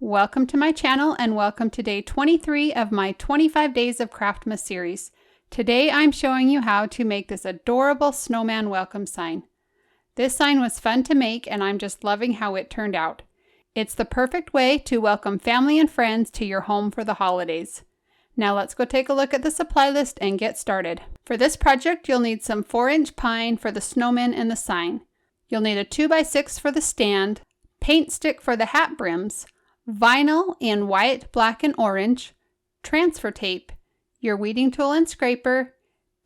Welcome to my channel and welcome to day 23 of my 25 Days of Craftmas series. Today I'm showing you how to make this adorable Snowman Welcome sign. This sign was fun to make and I'm just loving how it turned out. It's the perfect way to welcome family and friends to your home for the holidays. Now let's go take a look at the supply list and get started. For this project you'll need some 4-inch pine for the snowmen and the sign. You'll need a 2x6 for the stand, paint stick for the hat brims, vinyl in white, black, and orange, transfer tape, your weeding tool and scraper,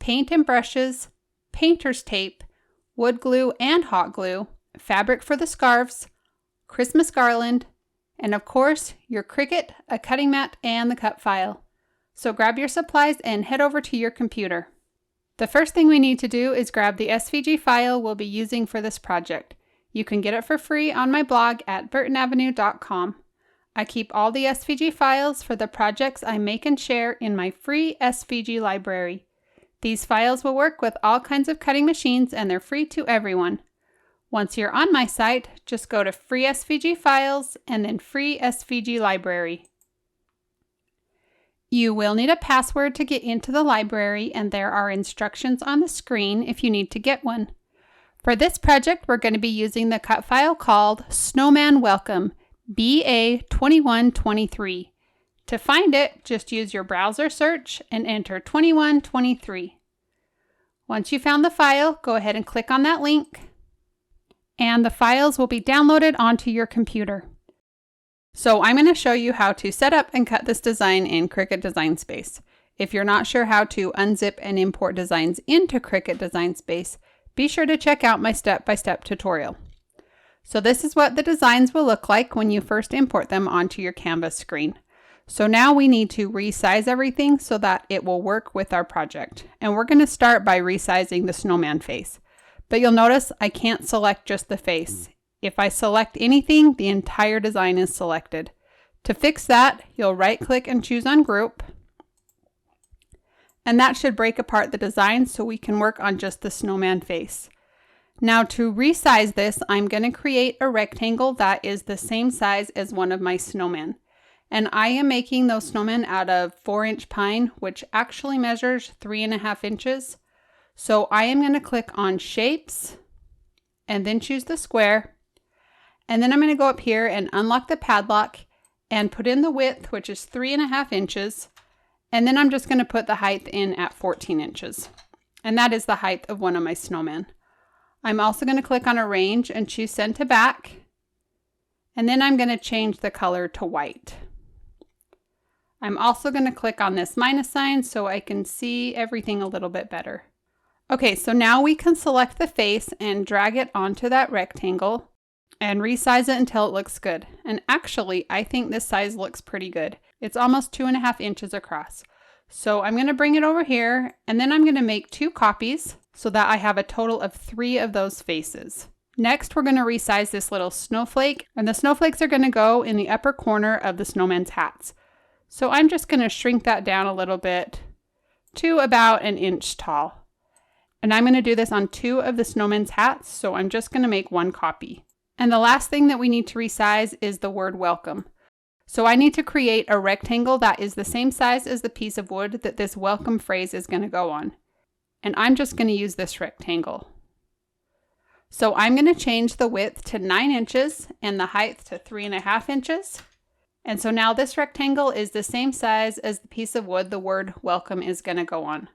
paint and brushes, painter's tape, wood glue and hot glue, fabric for the scarves, Christmas garland, and of course your Cricut, a cutting mat, and the cut file. So grab your supplies and head over to your computer. The first thing we need to do is grab the SVG file we'll be using for this project. You can get it for free on my blog at burtonavenue.com. I keep all the SVG files for the projects I make and share in my free SVG library. These files will work with all kinds of cutting machines and they're free to everyone. Once you're on my site, just go to Free SVG Files and then Free SVG Library. You will need a password to get into the library and there are instructions on the screen if you need to get one. For this project, we're going to be using the cut file called Snowman Welcome BA2123. To find it, just use your browser search and enter 2123. Once you found the file, go ahead and click on that link, and the files will be downloaded onto your computer. So I'm going to show you how to set up and cut this design in Cricut Design Space. If you're not sure how to unzip and import designs into Cricut Design Space, be sure to check out my step-by-step tutorial. So this is what the designs will look like when you first import them onto your Canvas screen. So now we need to resize everything so that it will work with our project. And we're going to start by resizing the snowman face. But you'll notice I can't select just the face. If I select anything, the entire design is selected. To fix that, you'll right-click and choose on Group. And that should break apart the design so we can work on just the snowman face. Now to resize this, I'm going to create a rectangle that is the same size as one of my snowmen. And I am making those snowmen out of 4-inch pine, which actually measures 3.5 inches. So I am going to click on Shapes and then choose the square. And then I'm going to go up here and unlock the padlock and put in the width, which is 3.5 inches. And then I'm just going to put the height in at 14 inches. And that is the height of one of my snowmen. I'm also going to click on Arrange and choose Send to Back. And then I'm going to change the color to white. I'm also going to click on this minus sign so I can see everything a little bit better. Okay, so now we can select the face and drag it onto that rectangle and resize it until it looks good. And actually, I think this size looks pretty good. It's almost 2.5 inches across. So I'm going to bring it over here and then I'm going to make 2 copies so that I have a total of 3 of those faces. Next, we're going to resize this little snowflake, and the snowflakes are going to go in the upper corner of the snowman's hats. So I'm just going to shrink that down a little bit to about 1 inch tall. And I'm going to do this on 2 of the snowman's hats, so I'm just going to make 1 copy. And the last thing that we need to resize is the word welcome. So I need to create a rectangle that is the same size as the piece of wood that this welcome phrase is going to go on. And I'm just going to use this rectangle. So I'm going to change the width to 9 inches and the height to 3.5 inches. And so now this rectangle is the same size as the piece of wood the word welcome is going to go on.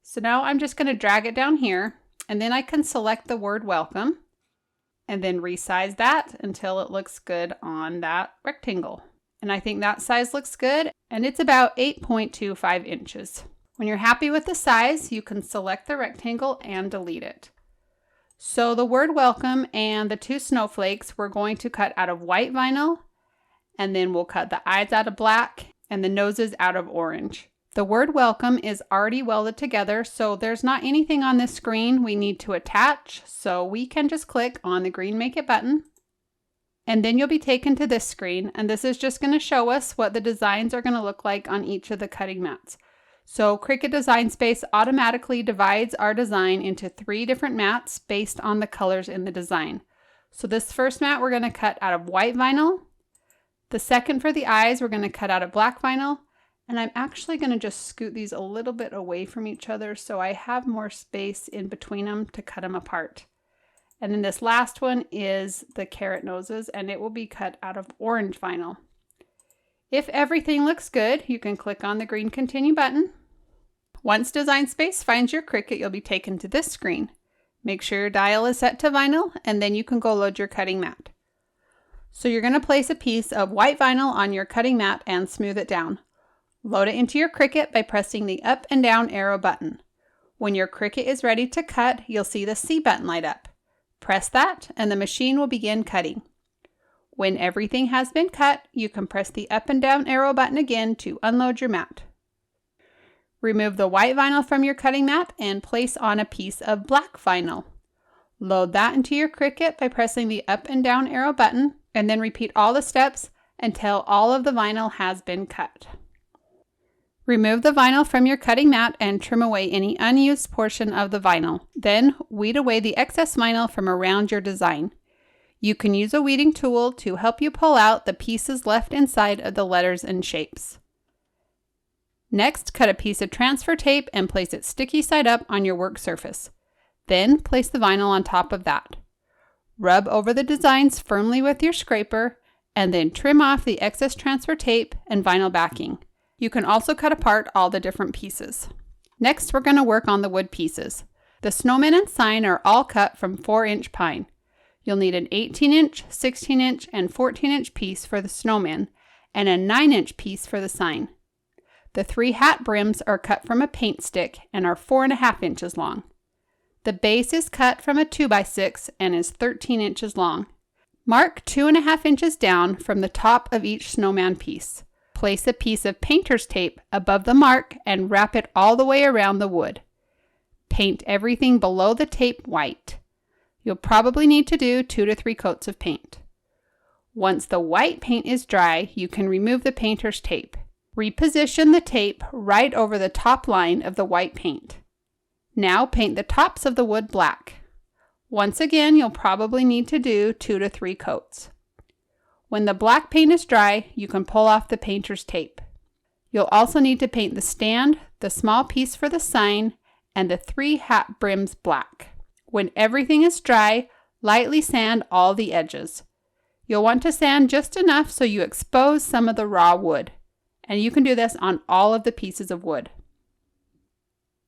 So now I'm just going to drag it down here and then I can select the word welcome and then resize that until it looks good on that rectangle. And I think that size looks good and it's about 8.25 inches. When you're happy with the size, you can select the rectangle and delete it. So the word welcome and the 2 snowflakes we're going to cut out of white vinyl, and then we'll cut the eyes out of black and the noses out of orange. The word welcome is already welded together, so there's not anything on this screen we need to attach, so we can just click on the green Make It button. And then you'll be taken to this screen, and this is just going to show us what the designs are going to look like on each of the cutting mats. So Cricut Design Space automatically divides our design into 3 different mats based on the colors in the design. So this first mat we're going to cut out of white vinyl, The second for the eyes, we're going to cut out a black vinyl, and I'm actually going to just scoot these a little bit away from each other so I have more space in between them to cut them apart. And then this last one is the carrot noses, and it will be cut out of orange vinyl. If everything looks good, you can click on the green continue button. Once Design Space finds your Cricut, you'll be taken to this screen. Make sure your dial is set to vinyl, and then you can go load your cutting mat. So you're going to place a piece of white vinyl on your cutting mat and smooth it down. Load it into your Cricut by pressing the up and down arrow button. When your Cricut is ready to cut, you'll see the C button light up. Press that, and the machine will begin cutting. When everything has been cut, you can press the up and down arrow button again to unload your mat. Remove the white vinyl from your cutting mat and place on a piece of black vinyl. Load that into your Cricut by pressing the up and down arrow button, and then repeat all the steps until all of the vinyl has been cut. Remove the vinyl from your cutting mat and trim away any unused portion of the vinyl. Then weed away the excess vinyl from around your design. You can use a weeding tool to help you pull out the pieces left inside of the letters and shapes. Next, cut a piece of transfer tape and place it sticky side up on your work surface. Then place the vinyl on top of that. Rub over the designs firmly with your scraper and then trim off the excess transfer tape and vinyl backing. You can also cut apart all the different pieces. Next, we're going to work on the wood pieces. The snowman and sign are all cut from 4-inch pine. You'll need an 18-inch, 16-inch, and 14-inch piece for the snowman, and a 9-inch piece for the sign. The 3 hat brims are cut from a paint stick and are 4.5 inches long. The base is cut from a 2x6 and is 13 inches long. Mark 2.5 inches down from the top of each snowman piece. Place a piece of painter's tape above the mark and wrap it all the way around the wood. Paint everything below the tape white. You'll probably need to do 2 to 3 coats of paint. Once the white paint is dry, you can remove the painter's tape. Reposition the tape right over the top line of the white paint. Now paint the tops of the wood black. Once again, you'll probably need to do 2 to 3 coats. When the black paint is dry, you can pull off the painter's tape. You'll also need to paint the stand, the small piece for the sign, and the 3 hat brims black. When everything is dry, lightly sand all the edges. You'll want to sand just enough so you expose some of the raw wood, and you can do this on all of the pieces of wood.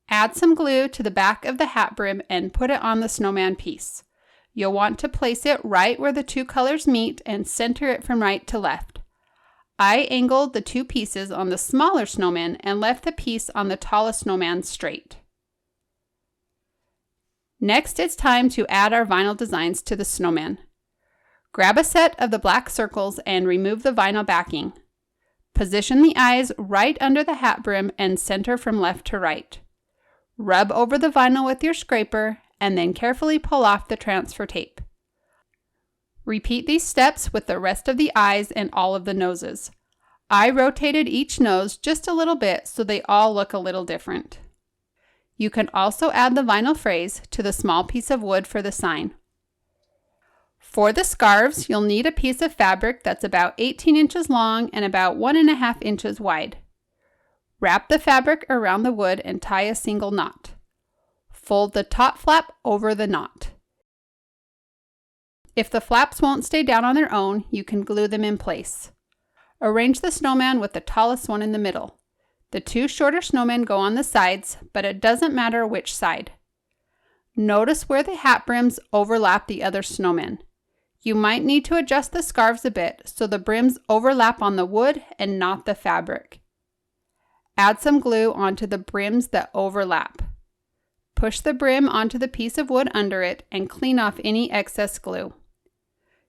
Add some glue to the back of the hat brim and put it on the snowman piece. You'll want to place it right where the 2 colors meet and center it from right to left. I angled the 2 pieces on the smaller snowman and left the piece on the tallest snowman straight. Next, it's time to add our vinyl designs to the snowman. Grab a set of the black circles and remove the vinyl backing. Position the eyes right under the hat brim and center from left to right. Rub over the vinyl with your scraper and then carefully pull off the transfer tape. Repeat these steps with the rest of the eyes and all of the noses. I rotated each nose just a little bit so they all look a little different. You can also add the vinyl phrase to the small piece of wood for the sign. For the scarves, you'll need a piece of fabric that's about 18 inches long and about 1.5 inches wide. Wrap the fabric around the wood and tie a single knot. Fold the top flap over the knot. If the flaps won't stay down on their own, you can glue them in place. Arrange the snowman with the tallest one in the middle. The 2 shorter snowmen go on the sides, but it doesn't matter which side. Notice where the hat brims overlap the other snowmen. You might need to adjust the scarves a bit so the brims overlap on the wood and not the fabric. Add some glue onto the brims that overlap. Push the brim onto the piece of wood under it and clean off any excess glue.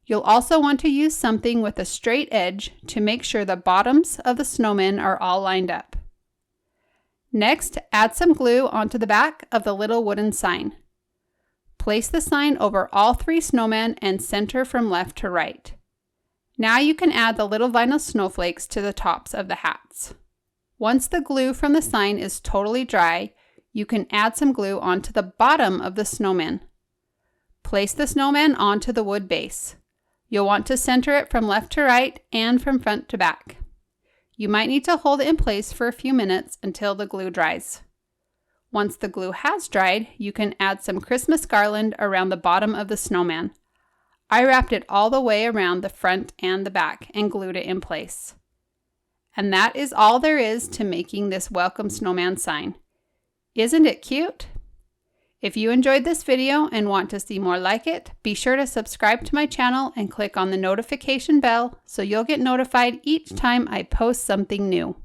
You'll also want to use something with a straight edge to make sure the bottoms of the snowmen are all lined up. Next, add some glue onto the back of the little wooden sign. Place the sign over all 3 snowmen and center from left to right. Now you can add the little vinyl snowflakes to the tops of the hats. Once the glue from the sign is totally dry, you can add some glue onto the bottom of the snowman. Place the snowman onto the wood base. You'll want to center it from left to right and from front to back. You might need to hold it in place for a few minutes until the glue dries. Once the glue has dried, you can add some Christmas garland around the bottom of the snowman. I wrapped it all the way around the front and the back and glued it in place. And that is all there is to making this welcome snowman sign. Isn't it cute? If you enjoyed this video and want to see more like it, be sure to subscribe to my channel and click on the notification bell so you'll get notified each time I post something new.